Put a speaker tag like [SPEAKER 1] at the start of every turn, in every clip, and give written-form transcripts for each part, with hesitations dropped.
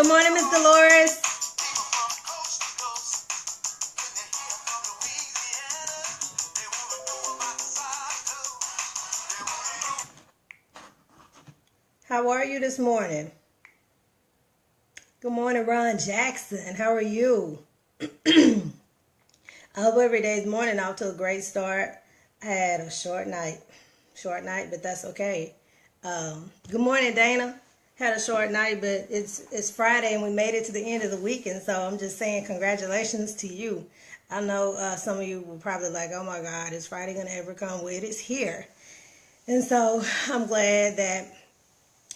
[SPEAKER 1] Good morning, Miss Dolores. How are you this morning? Good morning, Ron Jackson. How are you? I hope every day's morning off to a great start. I had a short night, but that's okay. Good morning, Dana. Had a short night, but it's Friday and we made it to the end of the week, and so I'm just saying congratulations to you. I know some of you were probably like, "Oh my God, is Friday gonna ever come?" Well, it is here, and so I'm glad that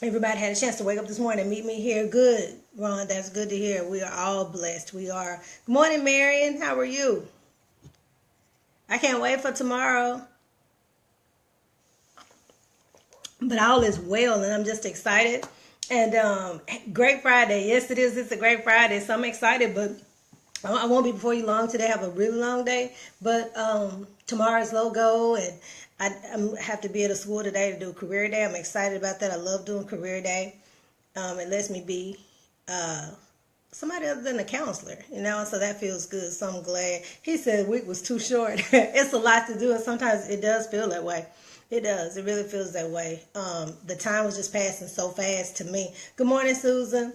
[SPEAKER 1] everybody had a chance to wake up this morning and meet me here. Good, Ron. That's good to hear. We are all blessed. We are. Good morning, Marion. How are you? I can't wait for tomorrow. But all is well, and I'm just excited. And great Friday. Yes, it is. It's a great Friday, so I'm excited. But I won't be before you long today. I have a really long day. But tomorrow's logo, and I have to be at a school today to do career day. I'm excited about that. I love doing career day. It lets me be somebody other than a counselor, so that feels good. So I'm glad. He said week was too short. It's a lot to do, and sometimes it does feel that way. It does. It really feels that way. The time was just passing so fast to me. Good morning, Susan.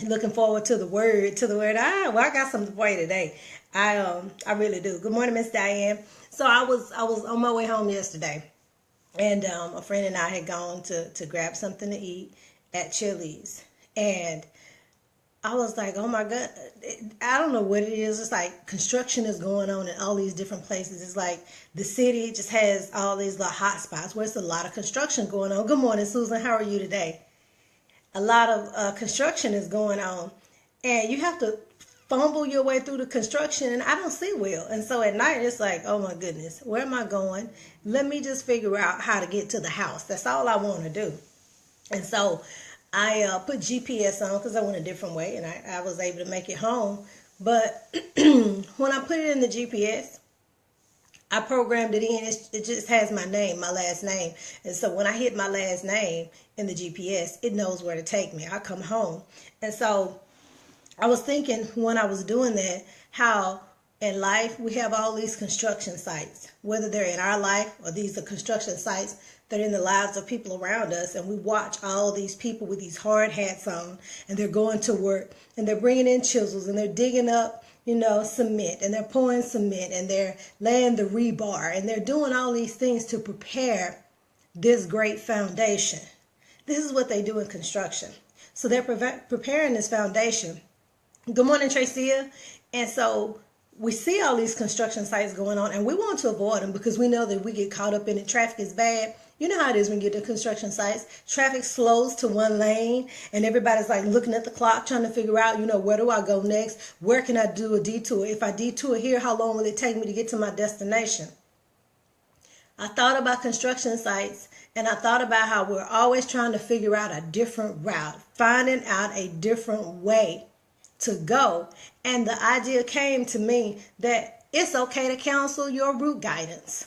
[SPEAKER 1] Looking forward to the word. I got something for you today. I really do. Good morning, Miss Diane. So I was on my way home yesterday, and a friend and I had gone to grab something to eat at Chili's, and I was like, oh my God, I don't know what it is. It's like construction is going on in all these different places. It's like the city just has all these little hot spots where it's a lot of construction going on. Good morning, Susan. How are you today? A lot of construction is going on, and you have to fumble your way through the construction, and I don't see well. And so at night, it's like, oh my goodness, where am I going? Let me just figure out how to get to the house. That's all I want to do. And so I put GPS on because I went a different way, and I was able to make it home. But when I put it in the GPS, I programmed it in. It just has my name, my last name. And so when I hit my last name in the GPS, it knows where to take me. I come home. And so I was thinking when I was doing that, how in life we have all these construction sites, whether they're in our life or these are construction sites that are in the lives of people around us, and we watch all these people with these hard hats on, and they're going to work, and they're bringing in chisels, and they're digging up, cement, and they're pouring cement, and they're laying the rebar, and they're doing all these things to prepare this great foundation. This is what they do in construction. So they're preparing this foundation. Good morning, Tracia. And so we see all these construction sites going on, and we want to avoid them because we know that we get caught up in it. Traffic is bad. You know how it is when you get to construction sites. Traffic slows to one lane, and everybody's like looking at the clock, trying to figure out, where do I go next? Where can I do a detour? If I detour here, how long will it take me to get to my destination? I thought about construction sites, and I thought about how we're always trying to figure out a different route, finding out a different way to go. And the idea came to me that it's okay to cancel your route guidance.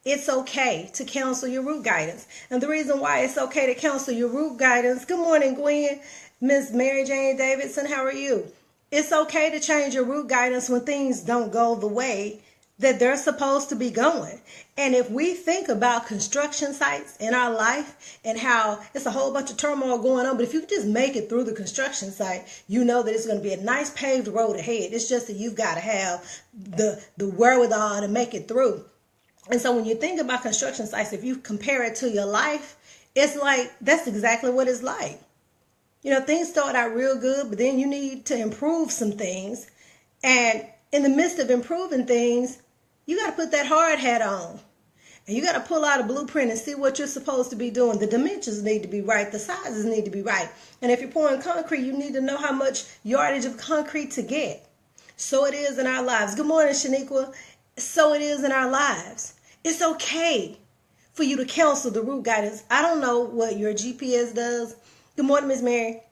[SPEAKER 1] It's okay to cancel your route guidance. And the reason why it's okay to cancel your route guidance, good morning, Gwen, Miss Mary Jane Davidson, how are you? It's okay to change your route guidance when things don't go the way that they're supposed to be going. And if we think about construction sites in our life and how it's a whole bunch of turmoil going on, but if you just make it through the construction site, you know that it's going to be a nice paved road ahead. It's just that you've got to have the wherewithal to make it through. And so when you think about construction sites, if you compare it to your life, it's like that's exactly what it's like. Things start out real good, but then you need to improve some things. And in the midst of improving things, you got to put that hard hat on. And you got to pull out a blueprint and see what you're supposed to be doing. The dimensions need to be right. The sizes need to be right. And if you're pouring concrete, you need to know how much yardage of concrete to get. So it is in our lives. Good morning, Shaniqua. So it is in our lives. It's okay for you to cancel the route guidance. I don't know what your GPS does. Good morning, Miss Mary.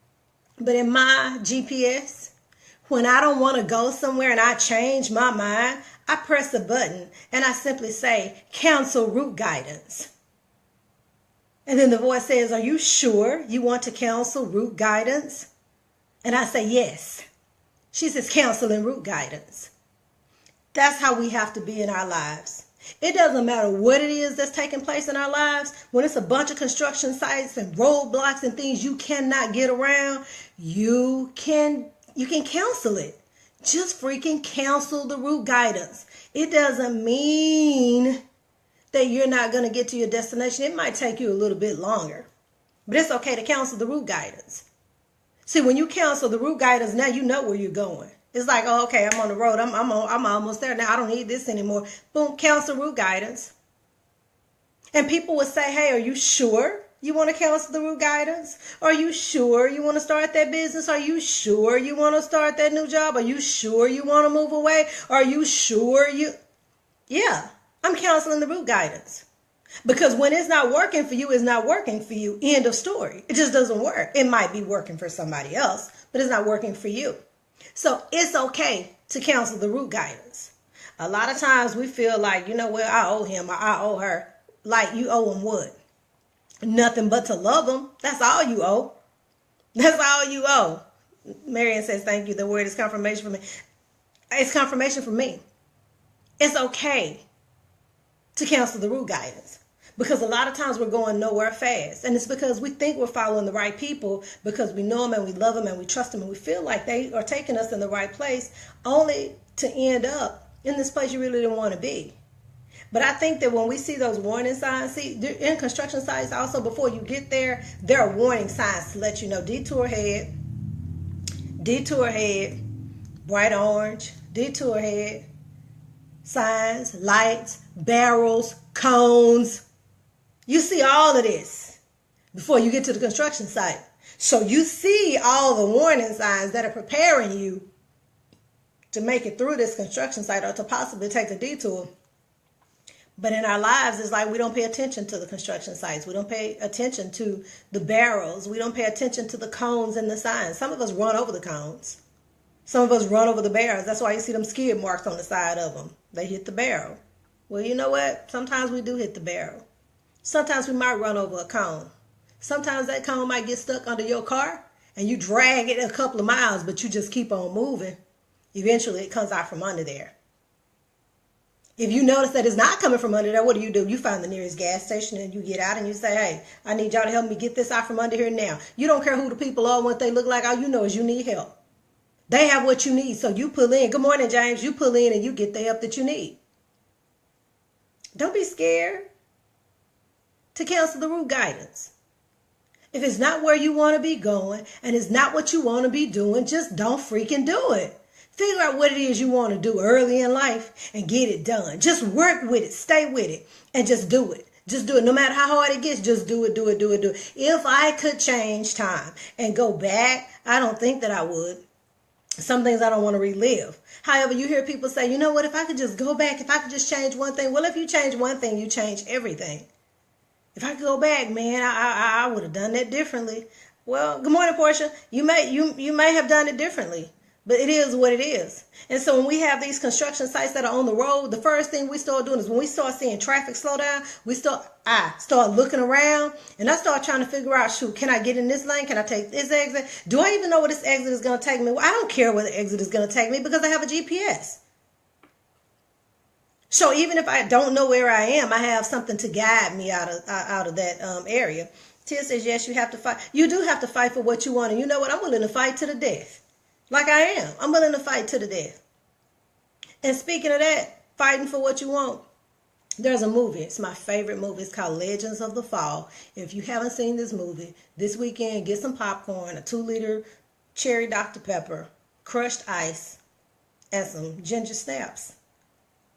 [SPEAKER 1] But in my GPS, when I don't want to go somewhere and I change my mind, I press a button and I simply say, cancel route guidance. And then the voice says, are you sure you want to cancel route guidance? And I say, yes. She says, counsel and root guidance. That's how we have to be in our lives. It doesn't matter what it is that's taking place in our lives. When it's a bunch of construction sites and roadblocks and things you cannot get around, you can counsel it. Just freaking counsel the root guidance. It doesn't mean that you're not going to get to your destination. It might take you a little bit longer, but it's okay to counsel the root guidance. See, when you counsel the root guidance, now you know where you're going. It's like, oh, okay, I'm on the road. I'm almost there now. I don't need this anymore. Boom, counsel root guidance. And people would say, hey, are you sure you want to counsel the root guidance? Are you sure you want to start that business? Are you sure you want to start that new job? Are you sure you want to move away? Are you sure you... Yeah, I'm counseling the root guidance. Because when it's not working for you, it's not working for you. End of story. It just doesn't work. It might be working for somebody else, but it's not working for you. So it's okay to counsel the root guidance. A lot of times we feel like, you know what, I owe him or I owe her. Like, you owe him what? Nothing but to love him. That's all you owe. That's all you owe. Marian says, thank you. The word is confirmation for me. It's confirmation for me. It's okay to counsel the root guidance. Because a lot of times we're going nowhere fast. And it's because we think we're following the right people because we know them and we love them and we trust them and we feel like they are taking us in the right place, only to end up in this place you really didn't want to be. But I think that when we see those warning signs, see, in construction sites also, before you get there, there are warning signs to let you know, detour ahead, bright orange, detour ahead, signs, lights, barrels, cones. You see all of this before you get to the construction site. So you see all the warning signs that are preparing you to make it through this construction site or to possibly take a detour. But in our lives, it's like we don't pay attention to the construction sites. We don't pay attention to the barrels. We don't pay attention to the cones and the signs. Some of us run over the cones. Some of us run over the barrels. That's why you see them skid marks on the side of them. They hit the barrel. Well, you know what? Sometimes we do hit the barrel. Sometimes we might run over a cone. Sometimes that cone might get stuck under your car and you drag it a couple of miles, but you just keep on moving. Eventually it comes out from under there. If you notice that it's not coming from under there, what do? You find the nearest gas station and you get out and you say, hey, I need y'all to help me get this out from under here now. You don't care who the people are, what they look like. All you know is you need help. They have what you need, so you pull in. Good morning, James. You pull in and you get the help that you need. Don't be scared to counsel the root guidance. If it's not where you want to be going and it's not what you want to be doing, just don't freaking do it. Figure out what it is you want to do early in life and get it done. Just work with it, stay with it, and just do it. Just do it. No matter how hard it gets, just do it. If I could change time and go back, I don't think that I would. Some things I don't want to relive. However, you hear people say, you know what, if I could just go back, if I could just change one thing. Well, if you change one thing, you change everything. If I could go back, man, I would have done that differently. Well, good morning, Portia. You may have done it differently, but it is what it is. And so when we have these construction sites that are on the road, the first thing we start doing is when we start seeing traffic slow down, I start looking around and I start trying to figure out, shoot, can I get in this lane? Can I take this exit? Do I even know where this exit is going to take me? Well, I don't care where the exit is going to take me because I have a GPS. So even if I don't know where I am, I have something to guide me out of that area. Tia says, yes, you have to fight. You do have to fight for what you want. And you know what? I'm willing to fight to the death. Like I am. I'm willing to fight to the death. And speaking of that, fighting for what you want, there's a movie. It's my favorite movie. It's called Legends of the Fall. If you haven't seen this movie, this weekend, get some popcorn, a 2-liter cherry Dr. Pepper, crushed ice, and some ginger snaps,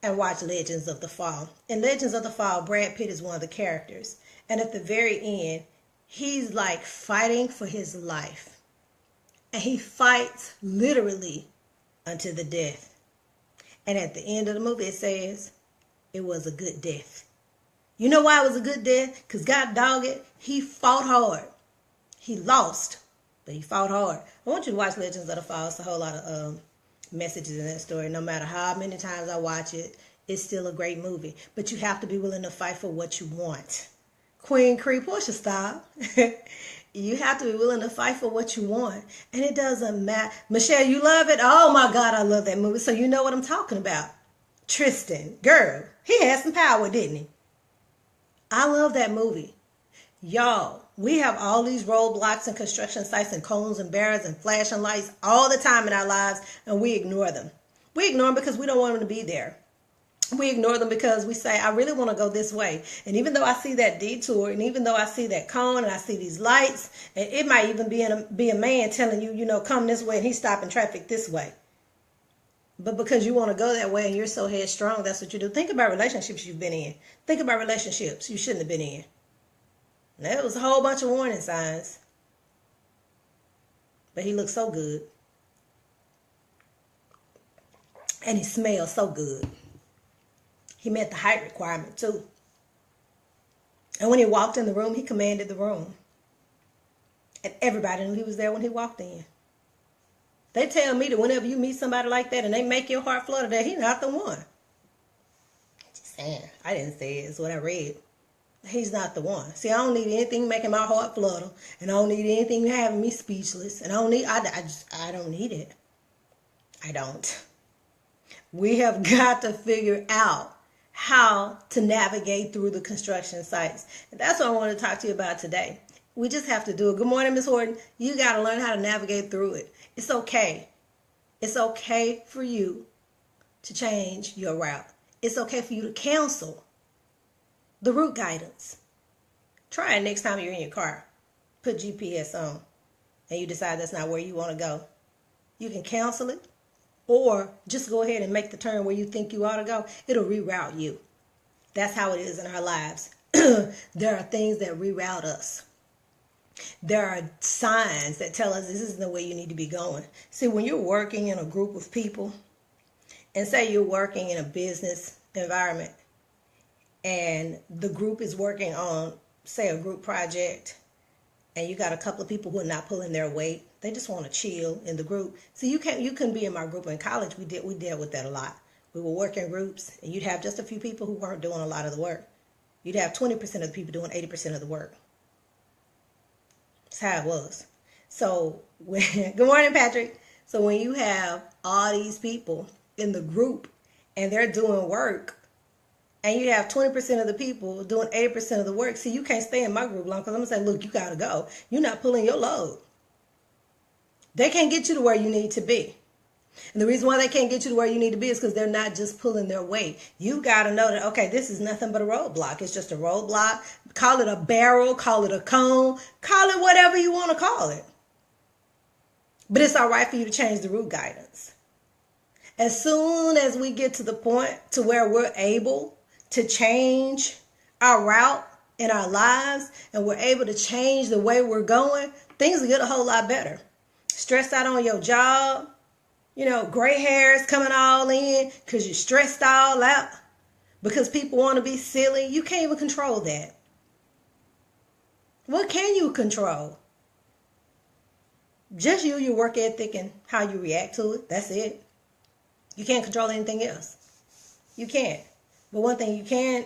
[SPEAKER 1] and watch Legends of the Fall. In Legends of the Fall, Brad Pitt is one of the characters. And at the very end, he's like fighting for his life. And he fights literally unto the death. And at the end of the movie, it says, it was a good death. You know why it was a good death? Because God dog it, he fought hard. He lost, but he fought hard. I want you to watch Legends of the Fall. It's a whole lot of messages in that story. No matter how many times I watch it, it's still a great movie. But you have to be willing to fight for what you want. Queen Cree, Portia, stop. You have to be willing to fight for what you want. And it doesn't matter. Michelle, you love it? Oh my God, I love that movie. So you know what I'm talking about. Tristan, girl, he had some power, didn't he? I love that movie. Y'all, we have all these roadblocks and construction sites and cones and barriers and flashing lights all the time in our lives, and we ignore them. We ignore them because we don't want them to be there. We ignore them because we say, I really want to go this way. And even though I see that detour, and even though I see that cone, and I see these lights, and it might even be a man telling you, come this way, and he's stopping traffic this way. But because you want to go that way and you're so headstrong, that's what you do. Think about relationships you've been in. Think about relationships you shouldn't have been in. There was a whole bunch of warning signs. But he looked so good. And he smelled so good. He met the height requirement too. And when he walked in the room, he commanded the room. And everybody knew he was there when he walked in. They tell me that whenever you meet somebody like that and they make your heart flutter, that he's not the one. Just saying. I didn't say it. It's what I read. He's not the one. See, I don't need anything making my heart flutter. And I don't need anything having me speechless. And I don't need it. I don't. We have got to figure out how to navigate through the construction sites. And that's what I want to talk to you about today. We just have to do it. Good morning, Miss Horton. You got to learn how to navigate through it. It's okay. It's okay for you to change your route. It's okay for you to cancel the route guidance. Try it next time you're in your car. Put GPS on and you decide that's not where you want to go. You can cancel it. Or just go ahead and make the turn where you think you ought to go. It'll reroute you. That's how it is in our lives. There are things that reroute us. There are signs that tell us this isn't the way you need to be going. See, when you're working in a group of people, and say you're working in a business environment, and the group is working on, say, a group project, and you got a couple of people who are not pulling their weight. They just want to chill in the group. So you couldn't be in my group in college. We dealt with that a lot. We were working groups, and you'd have just a few people who weren't doing a lot of the work. You'd have 20% of the people doing 80% of the work. That's how it was. So good morning, Patrick. So when you have all these people in the group and they're doing work, and you have 20% of the people doing 80% of the work, see, you can't stay in my group long because I'm going to say, look, you got to go. You're not pulling your load. They can't get you to where you need to be. And the reason why they can't get you to where you need to be is because they're not just pulling their weight. You got to know that, okay, this is nothing but a roadblock. It's just a roadblock. Call it a barrel, call it a cone, call it whatever you want to call it. But it's all right for you to change the route guidance. As soon as we get to the point to where we're able to change our route in our lives and we're able to change the way we're going, things will get a whole lot better. Stressed out on your job, gray hairs coming all in because you're stressed all out because people want to be silly. You can't even control that. What can you control? Just your work ethic and how you react to it. That's it. You can't control anything else. You can't. But one thing you can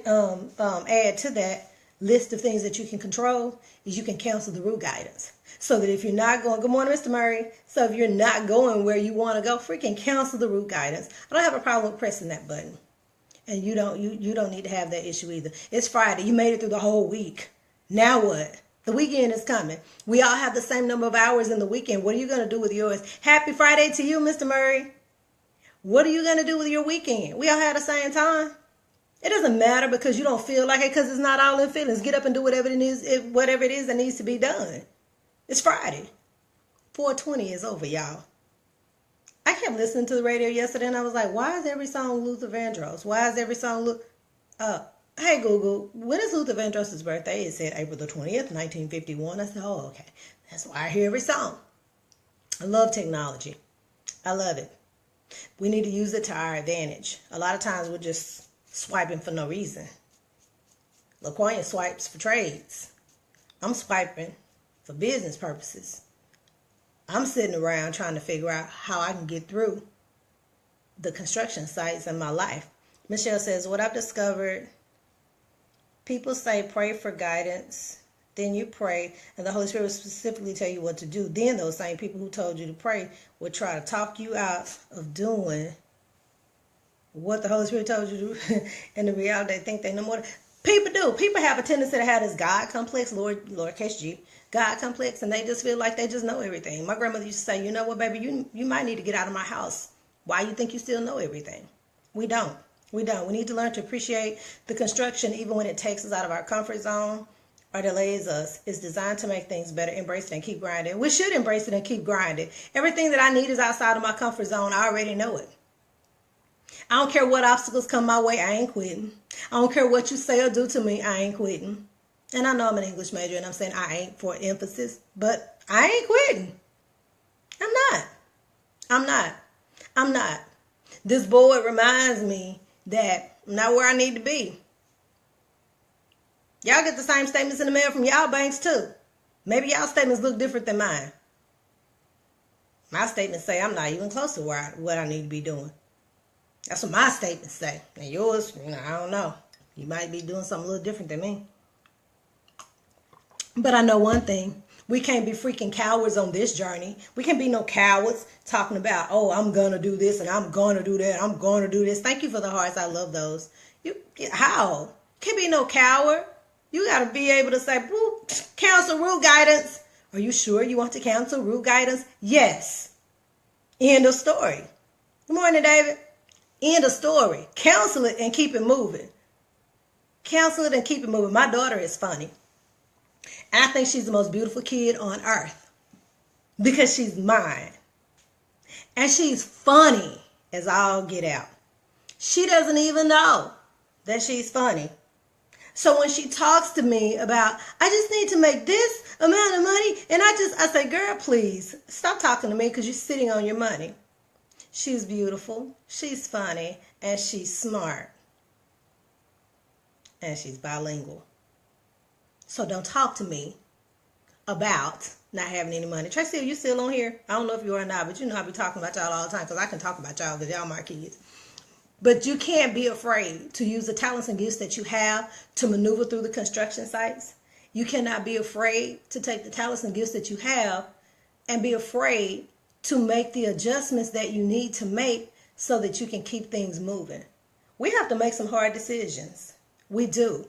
[SPEAKER 1] add to that list of things that you can control is you can cancel the route guidance. So that if you're not going, good morning, Mr. Murray. So if you're not going where you want to go, freaking cancel the route guidance. I don't have a problem with pressing that button. And you don't need to have that issue either. It's Friday. You made it through the whole week. Now what? The weekend is coming. We all have the same number of hours in the weekend. What are you going to do with yours? Happy Friday to you, Mr. Murray. What are you going to do with your weekend? We all have the same time. It doesn't matter because you don't feel like it because it's not all in feelings. Get up and do whatever it is that needs to be done. It's Friday. 420 is over, y'all. I kept listening to the radio yesterday and I was like, why is every song Luther Vandross? Why is every song hey Google, when is Luther Vandross' birthday? It said April the 20th, 1951. I said, oh, okay. That's why I hear every song. I love technology. I love it. We need to use it to our advantage. A lot of times we're just swiping for no reason. LaQuanya swipes for trades. I'm swiping for business purposes. I'm sitting around trying to figure out how I can get through the construction sites in my life. Michelle says, what I've discovered, people say pray for guidance Then you pray, and the Holy Spirit will specifically tell you what to do. Then those same people who told you to pray will try to talk you out of doing what the Holy Spirit told you to do. And in reality, they think they know more. People do. People have a tendency to have this God complex, lowercase g, God complex, and they just feel like they just know everything. My grandmother used to say, you know what, baby, you might need to get out of my house. Why you think you still know everything? We don't. We don't. We need to learn to appreciate the construction even when it takes us out of our comfort zone or delays us. It's designed to make things better. Embrace it and keep grinding. We should embrace it and keep grinding. Everything that I need is outside of my comfort zone. I already know it. I don't care what obstacles come my way. I ain't quitting. I don't care what you say or do to me. I ain't quitting. And I know I'm an English major and I'm saying I ain't for emphasis, but I ain't quitting. I'm not. I'm not. I'm not. This board reminds me that I'm not where I need to be. Y'all get the same statements in the mail from y'all banks too. Maybe y'all statements look different than mine. My statements say I'm not even close to what I need to be doing. That's what my statements say. And yours, I don't know. You might be doing something a little different than me. But I know one thing. We can't be freaking cowards on this journey. We can't be no cowards talking about, oh, I'm going to do this and I'm going to do that. I'm going to do this. Thank you for the hearts. I love those. How? Can't be no coward. You got to be able to say, cancel rule guidance. Are you sure you want to cancel rule guidance? Yes. End of story. Good morning, David. End of story. Cancel it and keep it moving. Cancel it and keep it moving. My daughter is funny. And I think she's the most beautiful kid on earth because she's mine. And she's funny as all get out. She doesn't even know that she's funny. So when she talks to me about, I just need to make this amount of money, and I say, girl, please stop talking to me because you're sitting on your money. She's beautiful, she's funny, and she's smart. And she's bilingual. So don't talk to me about not having any money. Tracy, are you still on here? I don't know if you are or not, but you know I be talking about y'all all the time because I can talk about y'all because y'all my kids. But you can't be afraid to use the talents and gifts that you have to maneuver through the construction sites. You cannot be afraid to take the talents and gifts that you have and be afraid to make the adjustments that you need to make so that you can keep things moving. We have to make some hard decisions. We do.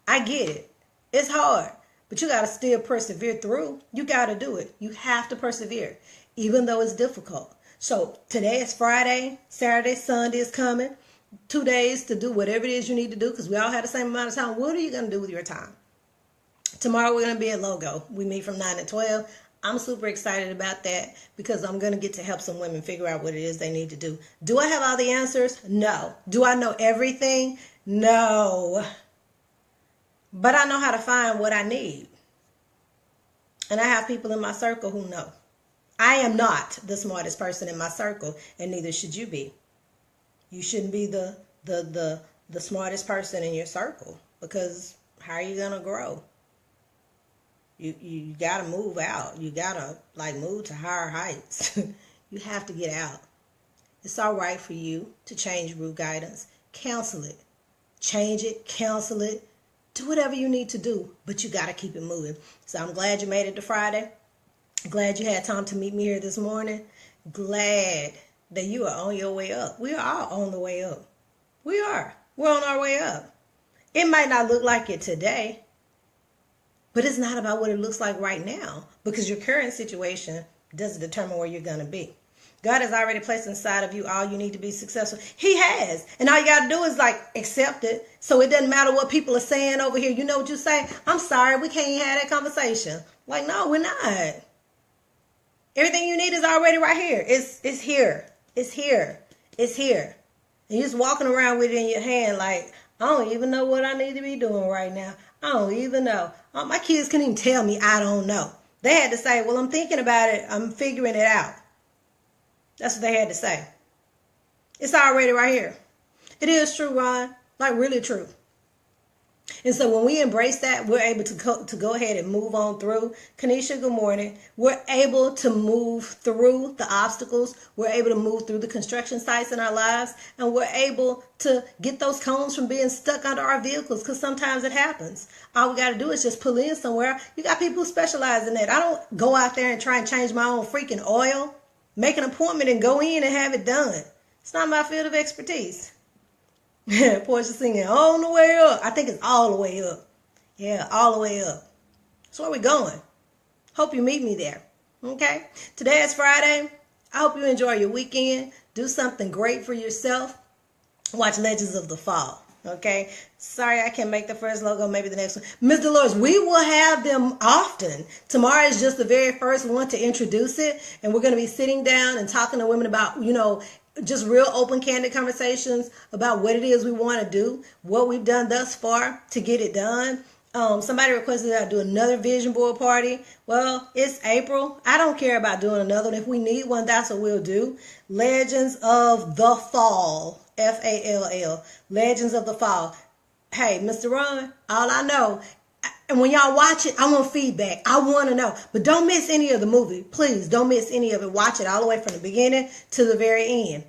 [SPEAKER 1] I get it. It's hard, but you got to still persevere through. You got to do it. You have to persevere, even though it's difficult. So today is Friday, Saturday, Sunday is coming. 2 days to do whatever it is you need to do because we all have the same amount of time. What are you going to do with your time? Tomorrow we're going to be at Logo. We meet from 9 to 12. I'm super excited about that because I'm going to get to help some women figure out what it is they need to do. Do I have all the answers? No. Do I know everything? No. But I know how to find what I need. And I have people in my circle who know. I am not the smartest person in my circle, and neither should you be. You shouldn't be the smartest person in your circle because how are you going to grow? You got to move out. You got to move to higher heights. You have to get out. It's all right for you to change route guidance. Cancel it. Change it. Cancel it. Do whatever you need to do, but you got to keep it moving. So I'm glad you made it to Friday. Glad you had time to meet me here this morning. Glad that you are on your way up. We are all on the way up. We are. We're on our way up. It might not look like it today, but it's not about what it looks like right now because your current situation doesn't determine where you're going to be. God has already placed inside of you all you need to be successful. He has. And all you got to do is accept it. So it doesn't matter what people are saying over here. You know what you say? I'm sorry, we can't even have that conversation. No, we're not. Everything you need is already right here. It's here. It's here. It's here. And you're just walking around with it in your hand I don't even know what I need to be doing right now. I don't even know. My kids couldn't even tell me I don't know. They had to say, well, I'm thinking about it. I'm figuring it out. That's what they had to say. It's already right here. It is true, Ron. Really true. And so when we embrace that, we're able to go ahead and move on through. Kanisha, good morning. We're able to move through the obstacles. We're able to move through the construction sites in our lives. And we're able to get those cones from being stuck under our vehicles, because sometimes it happens. All we got to do is just pull in somewhere. You got people who specialize in that. I don't go out there and try and change my own freaking oil. Make an appointment and go in and have it done. It's not my field of expertise. Portia singing on the way up. I think it's all the way up. Yeah, all the way up. That's where we're going. Hope you meet me there. Okay? Today is Friday. I hope you enjoy your weekend. Do something great for yourself. Watch Legends of the Fall. Okay? Sorry I can't make the first logo. Maybe the next one. Ms. Dolores, we will have them often. Tomorrow is just the very first one to introduce it. And we're going to be sitting down and talking to women about, just real open, candid conversations about what it is we want to do, what we've done thus far to get it done. Somebody requested that I do another vision board party. Well, it's April. I don't care about doing another one. If we need one, that's what we'll do. Legends of the Fall. Fall. Legends of the Fall. Hey, Mr. Ron, all I know, and when y'all watch it, I want feedback. I want to know. But don't miss any of the movie. Please, don't miss any of it. Watch it all the way from the beginning to the very end.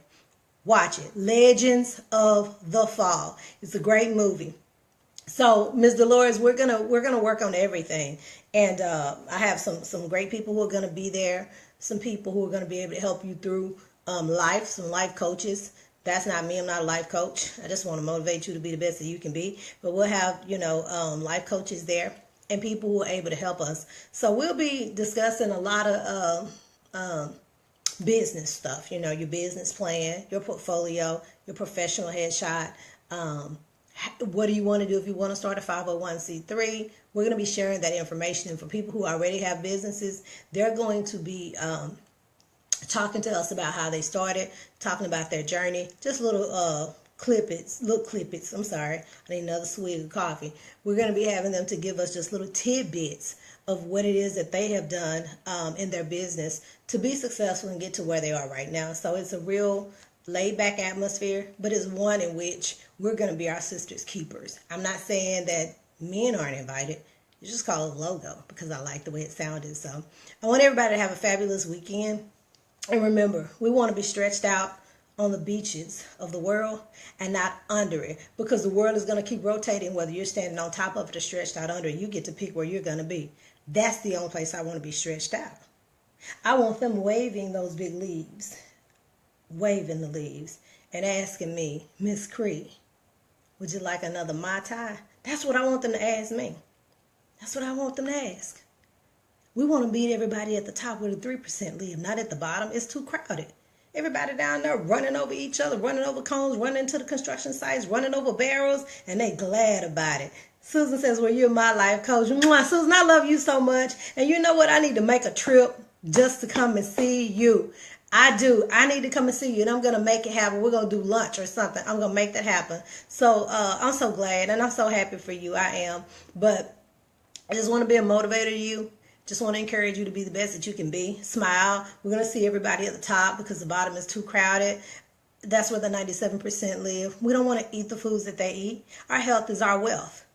[SPEAKER 1] Watch it. Legends of the Fall. It's a great movie. So, Ms. Dolores, we're gonna work on everything. And I have some great people who are going to be there. Some people who are going to be able to help you through life, some life coaches. That's not me. I'm not a life coach. I just want to motivate you to be the best that you can be. But we'll have, life coaches there and people who are able to help us. So we'll be discussing a lot of business stuff, your business plan, your portfolio, your professional headshot. What do you want to do if you want to start a 501c3? We're going to be sharing that information. And for people who already have businesses, they're going to be talking to us about how they started, talking about their journey, just little clippets. I'm sorry, I need another swig of coffee. We're going to be having them to give us just little tidbits of what it is that they have done in their business to be successful and get to where they are right now. So it's a real laid back atmosphere, but it's one in which we're going to be our sisters' keepers. I'm not saying that men aren't invited. You just call it a logo because I like the way it sounded. So I want everybody to have a fabulous weekend. And remember, we want to be stretched out on the beaches of the world and not under it, because the world is going to keep rotating. Whether you're standing on top of it or stretched out under it, you get to pick where you're going to be. That's the only place I want to be stretched out. I want them waving those big leaves, waving the leaves and asking me, Miss Cree, would you like another Mai Tai? That's what I want them to ask me. That's what I want them to ask. We want to meet everybody at the top where the 3% live, not at the bottom. It's too crowded. Everybody down there running over each other, running over cones, running into the construction sites, running over barrels, and they glad about it. Susan says, well, you're my life coach. Mwah, Susan, I love you so much. And you know what? I need to make a trip just to come and see you. I do. I need to come and see you, and I'm going to make it happen. We're going to do lunch or something. I'm going to make that happen. So I'm so glad, and I'm so happy for you. I am. But I just want to be a motivator to you. Just want to encourage you to be the best that you can be. Smile. We're going to see everybody at the top because the bottom is too crowded. That's where the 97% live. We don't want to eat the foods that they eat. Our health is our wealth.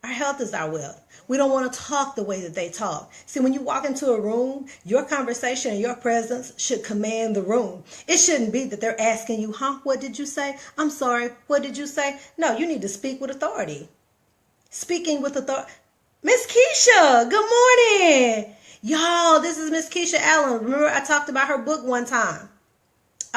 [SPEAKER 1] Our health is our wealth. We don't want to talk the way that they talk. See, when you walk into a room, your conversation and your presence should command the room. It shouldn't be that they're asking you, what did you say? I'm sorry, what did you say? No, you need to speak with authority. Speaking with authority. Miss Keisha, good morning. Y'all, this is Miss Keisha Allen. Remember I talked about her book one time.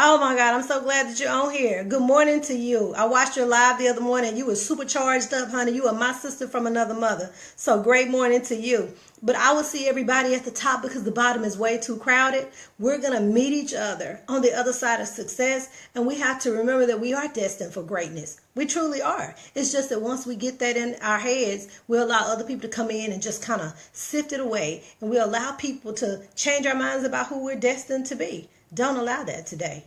[SPEAKER 1] Oh my God, I'm so glad that you're on here. Good morning to you. I watched your live the other morning. You were super charged up, honey. You are my sister from another mother. So great morning to you. But I will see everybody at the top because the bottom is way too crowded. We're going to meet each other on the other side of success. And we have to remember that we are destined for greatness. We truly are. It's just that once we get that in our heads, we allow other people to come in and just kind of sift it away. And we allow people to change our minds about who we're destined to be. Don't allow that today.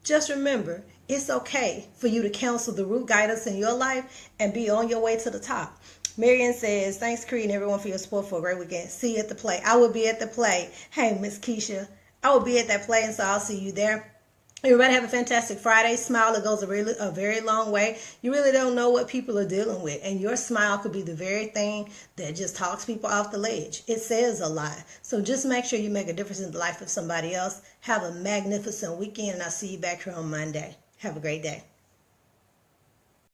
[SPEAKER 1] Just remember, it's okay for you to cancel the root guidance in your life and be on your way to the top. Marian says, thanks, Cree, and everyone for your support for a great weekend. See you at the play. I will be at the play. Hey, Miss Keisha, I will be at that play, and so I'll see you there. Everybody have a fantastic Friday. Smile, it goes a very long way. You really don't know what people are dealing with, and your smile could be the very thing that just talks people off the ledge. It says a lot. So just make sure you make a difference in the life of somebody else. Have a magnificent weekend, and I'll see you back here on Monday. Have a great day.